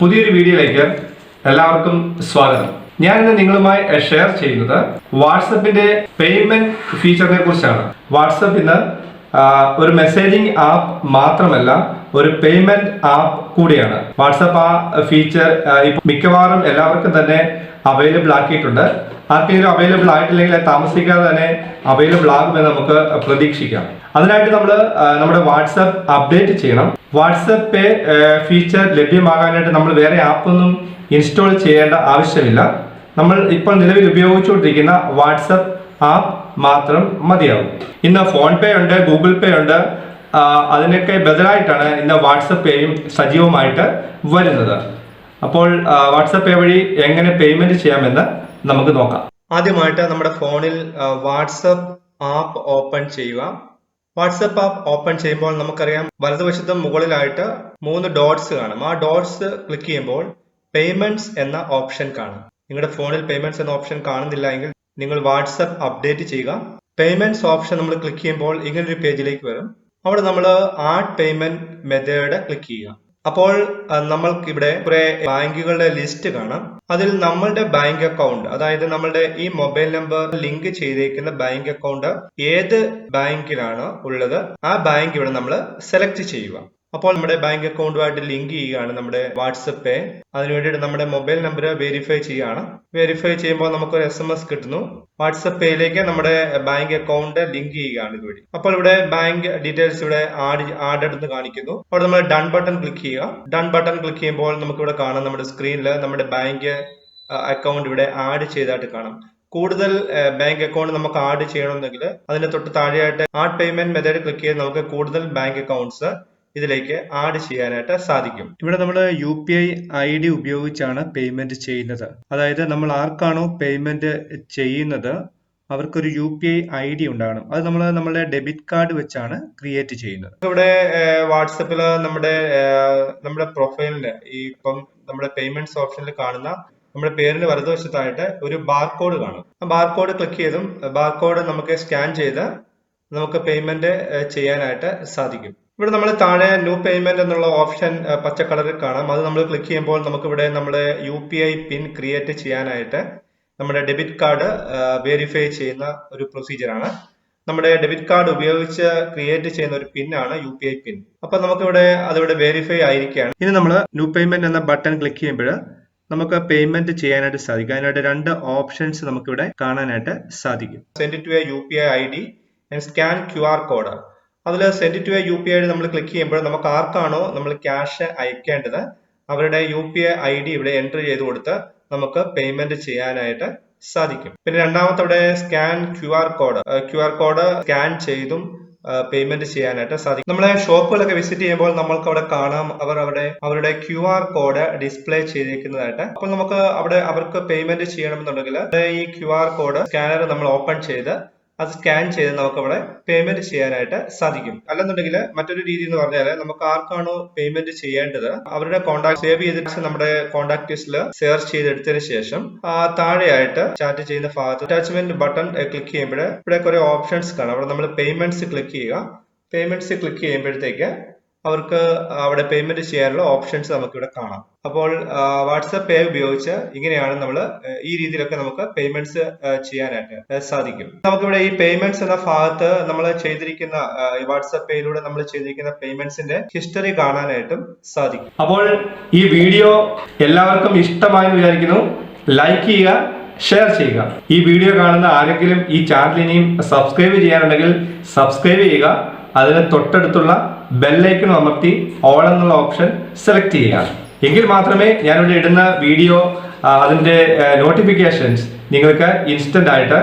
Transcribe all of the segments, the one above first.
പുതിയൊരു വീഡിയോയിലേക്ക് എല്ലാവർക്കും സ്വാഗതം. ഞാൻ ഇന്ന് നിങ്ങളുമായി ഷെയർ ചെയ്യുന്നത് വാട്സപ്പിന്റെ പേയ്മെന്റ് ഫീച്ചറിനെ കുറിച്ചാണ്. വാട്സപ്പ് ഇന്ന് ഒരു മെസ്സേജിംഗ് ആപ്പ് മാത്രമല്ല, ഒരു പേയ്മെന്റ് ആപ്പ് കൂടിയാണ്. വാട്സപ്പ് ആ ഫീച്ചർ മിക്കവാറും എല്ലാവർക്കും തന്നെ അവൈലബിൾ ആക്കിയിട്ടുണ്ട്. ആർക്കെങ്കിലും അവൈലബിൾ ആയിട്ടില്ലെങ്കിൽ താമസിക്കാതെ തന്നെ അവൈലബിൾ ആകുമെന്ന് നമുക്ക് പ്രതീക്ഷിക്കാം. അതിനായിട്ട് നമ്മൾ നമ്മുടെ വാട്സപ്പ് അപ്ഡേറ്റ് ചെയ്യണം. വാട്സപ്പ് പേ ഫീച്ചർ ലഭ്യമാകാനായിട്ട് നമ്മൾ വേറെ ആപ്പൊന്നും ഇൻസ്റ്റാൾ ചെയ്യേണ്ട ആവശ്യമില്ല. നമ്മൾ ഇപ്പോൾ നിലവിൽ ഉപയോഗിച്ചുകൊണ്ടിരിക്കുന്ന വാട്സപ്പ് ആപ്പ് മാത്രം മതിയാവും. ഇന്ന് ഫോൺ പേ ഉണ്ട്, ഗൂഗിൾ പേ ഉണ്ട്. അതിനൊക്കെ ബദലായിട്ടാണ് ഇന്ന് വാട്സപ്പ് പേയും സജീവമായിട്ട് വരുന്നത്. അപ്പോൾ വാട്സപ്പ് പേ വഴി എങ്ങനെ പേയ്മെന്റ് ചെയ്യാമെന്ന് നമുക്ക് നോക്കാം. ആദ്യമായിട്ട് നമ്മുടെ ഫോണിൽ വാട്സപ്പ് ആപ്പ് ഓപ്പൺ ചെയ്യുക. വാട്സപ്പ് ആപ്പ് ഓപ്പൺ ചെയ്യുമ്പോൾ നമുക്കറിയാം വലതുവശത്ത് മുകളിലായിട്ട് 3 ഡോട്ട്സ് കാണും. ആ ഡോട്ട്സ് ക്ലിക്ക് ചെയ്യുമ്പോൾ പേയ്മെന്റ്സ് എന്ന ഓപ്ഷൻ കാണും. നിങ്ങളുടെ ഫോണിൽ പേയ്മെന്റ്സ് എന്ന ഓപ്ഷൻ കാണുന്നില്ല എങ്കിൽ നിങ്ങൾ വാട്സപ്പ് അപ്ഡേറ്റ് ചെയ്യുക. പേയ്മെന്റ്സ് ഓപ്ഷൻ നമ്മൾ ക്ലിക്ക് ചെയ്യുമ്പോൾ ഇങ്ങനൊരു പേജിലേക്ക് വരും. അവിടെ നമ്മൾ ആഡ് പേയ്മെന്റ് മെത്തേഡ് ക്ലിക്ക് ചെയ്യുക. അപ്പോൾ നമ്മൾക്ക് ഇവിടെ കുറെ ബാങ്കുകളുടെ ലിസ്റ്റ് കാണാം. അതിൽ നമ്മളുടെ ബാങ്ക് അക്കൗണ്ട്, അതായത് നമ്മളുടെ ഈ മൊബൈൽ നമ്പർ ലിങ്ക് ചെയ്തേക്കുന്ന ബാങ്ക് അക്കൗണ്ട് ഏത് ബാങ്കിലാണോ ഉള്ളത് ആ ബാങ്ക് ഇവിടെ നമ്മൾ സെലക്ട് ചെയ്യുക. അപ്പോൾ നമ്മുടെ ബാങ്ക് അക്കൗണ്ടുമായിട്ട് ലിങ്ക് ചെയ്യുകയാണ് നമ്മുടെ വാട്സപ്പ് പേ. അതിനു വേണ്ടിയിട്ട് നമ്മുടെ മൊബൈൽ നമ്പർ വെരിഫൈ ചെയ്യുകയാണ്. വെരിഫൈ ചെയ്യുമ്പോൾ നമുക്കൊരു SMS കിട്ടുന്നു. വാട്സപ്പ് പേയിലേക്ക് നമ്മുടെ ബാങ്ക് അക്കൗണ്ട് ലിങ്ക് ചെയ്യുകയാണ് ഇതുവഴി. അപ്പോൾ ഇവിടെ ബാങ്ക് ഡീറ്റെയിൽസ് ഇവിടെ ആഡ് എടുത്ത് കാണിക്കുന്നു. അവിടെ നമ്മൾ ഡൺ ബട്ടൺ ക്ലിക്ക് ചെയ്യുക. ഡൺ ബട്ടൺ ക്ലിക്ക് ചെയ്യുമ്പോൾ നമുക്ക് ഇവിടെ കാണാം നമ്മുടെ സ്ക്രീനിൽ നമ്മുടെ ബാങ്ക് അക്കൗണ്ട് ഇവിടെ ആഡ് ചെയ്തതായിട്ട് കാണാം. കൂടുതൽ ബാങ്ക് അക്കൗണ്ട് നമുക്ക് ആഡ് ചെയ്യണമെന്നെങ്കിൽ അതിന് തൊട്ട് താഴെയായിട്ട് ആഡ് പേയ്മെന്റ് മെത്തേഡ് ക്ലിക്ക് ചെയ്ത് നമുക്ക് കൂടുതൽ ബാങ്ക് അക്കൗണ്ട്സ് ഇതിലേക്ക് ആഡ് ചെയ്യാനായിട്ട് സാധിക്കും. ഇവിടെ നമ്മൾ UPI ID ഉപയോഗിച്ചാണ് പേയ്മെന്റ് ചെയ്യുന്നത്. അതായത് നമ്മൾ ആർക്കാണോ പേയ്മെന്റ് ചെയ്യുന്നത് അവർക്കൊരു UPI ID ഉണ്ടാകണം. അത് നമ്മൾ നമ്മുടെ ഡെബിറ്റ് കാർഡ് വെച്ചാണ് ക്രിയേറ്റ് ചെയ്യുന്നത്. ഇവിടെ വാട്സപ്പിൽ നമ്മുടെ പ്രൊഫൈലിന്റെ ഇപ്പം നമ്മുടെ പേയ്മെന്റ്സ് ഓപ്ഷനിൽ കാണുന്ന നമ്മുടെ പേരിന് വലതുവശത്തായിട്ട് ഒരു ബാർകോഡ് കാണും. ആ ബാർകോഡ് ക്ലിക്ക് ചെയ്തും ബാർകോഡ് നമുക്ക് സ്കാൻ ചെയ്ത് നമുക്ക് പേയ്മെന്റ് ചെയ്യാനായിട്ട് സാധിക്കും. ഇവിടെ നമ്മൾ താഴെ ന്യൂ പേയ്മെന്റ് എന്നുള്ള ഓപ്ഷൻ പച്ച കളറിൽ കാണാം. അത് നമ്മൾ ക്ലിക്ക് ചെയ്യുമ്പോൾ നമുക്ക് ഇവിടെ നമ്മുടെ UPI പിൻ ക്രിയേറ്റ് ചെയ്യാനായിട്ട് നമ്മുടെ ഡെബിറ്റ് കാർഡ് വെരിഫൈ ചെയ്യുന്ന ഒരു പ്രൊസീജിയറാണ്. നമ്മുടെ ഡെബിറ്റ് കാർഡ് ഉപയോഗിച്ച് ക്രിയേറ്റ് ചെയ്യുന്ന ഒരു പിന്നാണ് UPI പിൻ. അപ്പൊ നമുക്കിവിടെ അതിവിടെ വെരിഫൈ ആയിരിക്കുകയാണ്. ഇനി നമ്മൾ ന്യൂ പേയ്മെന്റ് എന്ന ബട്ടൺ ക്ലിക്ക് ചെയ്യുമ്പോൾ നമുക്ക് പേയ്മെന്റ് ചെയ്യാനായിട്ട് സാധിക്കും. അതിനായിട്ട് 2 ഓപ്ഷൻസ് നമുക്കിവിടെ കാണാനായിട്ട് സാധിക്കും. Send to a UPI ID and scan QR code. അതിൽ send to a UPI ID നമ്മൾ ക്ലിക്ക് ചെയ്യുമ്പോൾ നമുക്ക് ആർക്കാണോ നമ്മൾ ക്യാഷ് അയക്കേണ്ടത് അവരുടെ UPI ID ഇവിടെ എൻ്റർ ചെയ്ത് കൊടുത്ത് നമുക്ക് പേയ്മെന്റ് ചെയ്യാനായിട്ട് സാധിക്കും. പിന്നെ രണ്ടാമത്തെ അവിടെ സ്കാൻ QR കോഡ് സ്കാൻ ചെയ്തും പേയ്മെന്റ് ചെയ്യാനായിട്ട് സാധിക്കും. നമ്മളെ ഷോപ്പുകളൊക്കെ വിസിറ്റ് ചെയ്യുമ്പോൾ നമ്മൾക്ക് അവിടെ കാണാം അവരുടെ QR കോഡ് ഡിസ്പ്ലേ ചെയ്തിരിക്കുന്നതായിട്ട്. അപ്പോൾ നമുക്ക് അവിടെ അവർക്ക് പേയ്മെന്റ് ചെയ്യണമെന്നുണ്ടെങ്കിൽ ഈ QR കോഡ് സ്കാനർ നമ്മൾ ഓപ്പൺ ചെയ്ത് അത് സ്കാൻ ചെയ്ത് നമുക്ക് അവിടെ പേയ്മെന്റ് ചെയ്യാനായിട്ട് സാധിക്കും. അല്ലെന്നുണ്ടെങ്കിൽ മറ്റൊരു രീതി എന്ന് പറഞ്ഞാൽ നമുക്ക് ആർക്കാണോ പേയ്മെന്റ് ചെയ്യേണ്ടത് അവരുടെ കോൺടാക്ട് സേവ് ചെയ്തിട്ട് നമ്മുടെ കോൺടാക്ട് ലിസ്റ്റിൽ സെർച്ച് ചെയ്തെടുത്തതിന് ശേഷം താഴെയായിട്ട് ചാറ്റ് ചെയ്യുന്ന ഭാഗത്ത് അറ്റാച്ച്മെന്റ് ബട്ടൺ ക്ലിക്ക് ചെയ്യുമ്പോൾ ഇവിടെ കുറെ ഓപ്ഷൻസ് കാണാം. അവിടെ നമ്മൾ പേയ്മെന്റ്സ് ക്ലിക്ക് ചെയ്യുക. പേയ്മെന്റ്സ് ക്ലിക്ക് ചെയ്യുമ്പോഴത്തേക്ക് അവർക്ക് അവിടെ പേയ്മെന്റ് ചെയ്യാനുള്ള ഓപ്ഷൻസ് നമുക്ക് ഇവിടെ കാണാം. അപ്പോൾ വാട്സപ്പ് പേ ഉപയോഗിച്ച് ഇങ്ങനെയാണ് നമ്മൾ ഈ രീതിയിലൊക്കെ നമുക്ക് പേയ്മെന്റ്സ് ചെയ്യാനായിട്ട് സാധിക്കും. നമുക്കിവിടെ ഈ പേയ്മെന്റ്സ് എന്ന ഭാഗത്ത് നമ്മൾ ചെയ്തിരിക്കുന്ന വാട്സപ്പ് പേയിലൂടെ നമ്മൾ ചെയ്തിരിക്കുന്ന പേയ്മെന്റ്സിന്റെ ഹിസ്റ്ററി കാണാനായിട്ടും സാധിക്കും. അപ്പോൾ ഈ വീഡിയോ എല്ലാവർക്കും ഇഷ്ടമായി വിചാരിക്കുന്നു. ലൈക്ക് ചെയ്യുക, ഷെയർ ചെയ്യുക. ഈ വീഡിയോ കാണുന്ന ആരെങ്കിലും ഈ ചാനൽ ഇനിയും സബ്സ്ക്രൈബ് ചെയ്യാനുണ്ടെങ്കിൽ സബ്സ്ക്രൈബ് ചെയ്യുക. അതിന് തൊട്ടടുത്തുള്ള ബെല്ലൈക്കൺ അമർത്തി ഓൾ എന്നുള്ള ഓപ്ഷൻ സെലക്ട് ചെയ്യുക. എങ്കിൽ മാത്രമേ ഞാനിവിടെ ഇടുന്ന വീഡിയോ അതിൻ്റെ നോട്ടിഫിക്കേഷൻസ് നിങ്ങൾക്ക് ഇൻസ്റ്റന്റ് ആയിട്ട്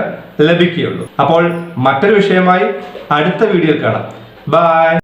ലഭിക്കുകയുള്ളൂ. അപ്പോൾ മറ്റൊരു വിഷയമായി അടുത്ത വീഡിയോയിൽ കാണാം. ബൈ.